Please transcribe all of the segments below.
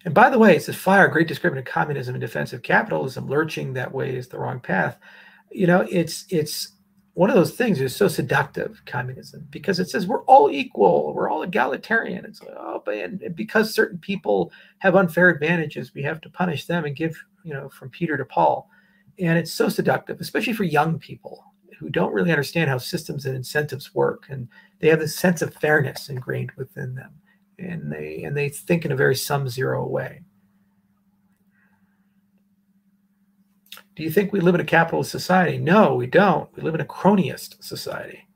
And by the way, it says fire, great description of communism and defensive capitalism, lurching that way is the wrong path. You know, it's one of those things that's so seductive, communism, because it says we're all equal, we're all egalitarian. It's like, oh, but and because certain people have unfair advantages, we have to punish them and give, you know, from Peter to Paul. And it's so seductive, especially for young people who don't really understand how systems and incentives work, and they have this sense of fairness ingrained within them. And they think in a very sum zero way. Do you think we live in a capitalist society? No, we don't. We live in a cronyist society.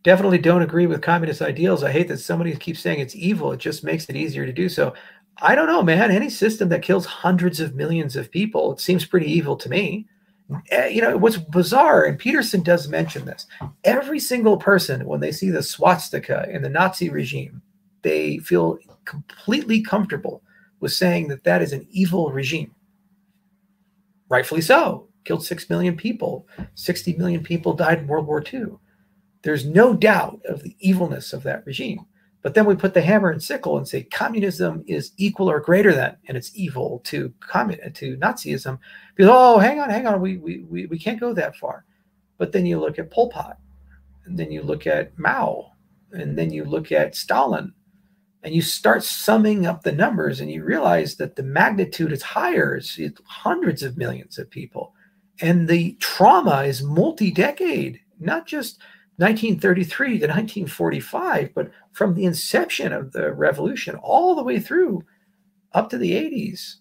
Definitely don't agree with communist ideals. I hate that somebody keeps saying it's evil. It just makes it easier to do so. I don't know, man. Any system that kills hundreds of millions of people, it seems pretty evil to me. You know, what's bizarre, and Peterson does mention this, every single person, when they see the swastika in the Nazi regime, they feel completely comfortable with saying that that is an evil regime. Rightfully so. Killed 6 million people. 60 million people died in World War II. There's no doubt of the evilness of that regime. But then we put the hammer and sickle and say communism is equal or greater than, and it's evil to Nazism. Because, oh, hang on, we can't go that far. But then you look at Pol Pot, and then you look at Mao, and then you look at Stalin, and you start summing up the numbers, and you realize that the magnitude is higher. It's hundreds of millions of people. And the trauma is multi-decade, not just 1933 to 1945, but from the inception of the revolution all the way through up to the 80s,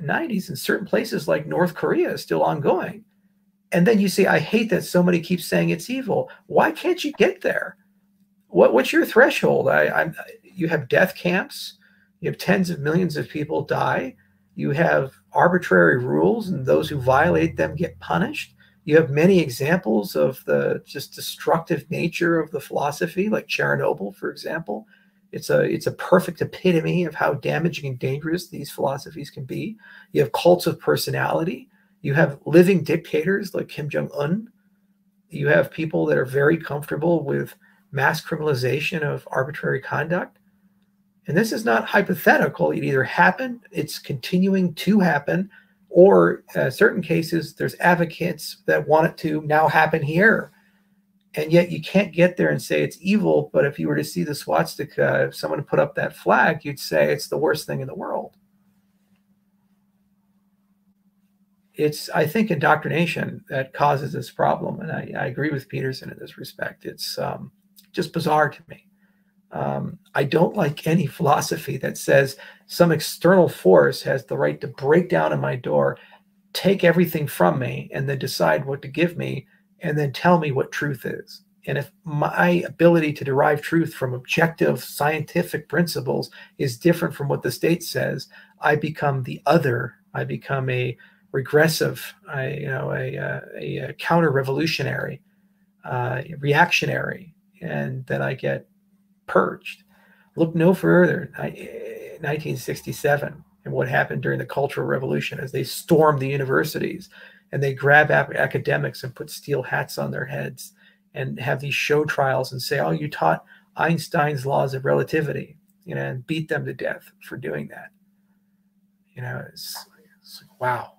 90s, in certain places like North Korea is still ongoing. And then you say, I hate that somebody keeps saying it's evil. Why can't you get there? What's your threshold? You have death camps. You have tens of millions of people die. You have arbitrary rules, and those who violate them get punished. You have many examples of the just destructive nature of the philosophy, like Chernobyl, for example. It's a perfect epitome of how damaging and dangerous these philosophies can be. You have cults of personality. You have living dictators like Kim Jong-un. You have people that are very comfortable with mass criminalization of arbitrary conduct. And this is not hypothetical. It either happened, it's continuing to happen, or in certain cases, there's advocates that want it to now happen here. And yet you can't get there and say it's evil. But if you were to see the swastika, if someone put up that flag, you'd say it's the worst thing in the world. It's, I think, indoctrination that causes this problem. And I agree with Peterson in this respect. It's just bizarre to me. I don't like any philosophy that says some external force has the right to break down in my door, take everything from me, and then decide what to give me, and then tell me what truth is. And if my ability to derive truth from objective scientific principles is different from what the state says, I become the other. I become a regressive, a counter-revolutionary, reactionary, and then I get purged. Look no further, 1967, and what happened during the Cultural Revolution as they stormed the universities and they grab academics and put steel hats on their heads and have these show trials and say, oh, you taught Einstein's laws of relativity, and beat them to death for doing that. It's like, wow.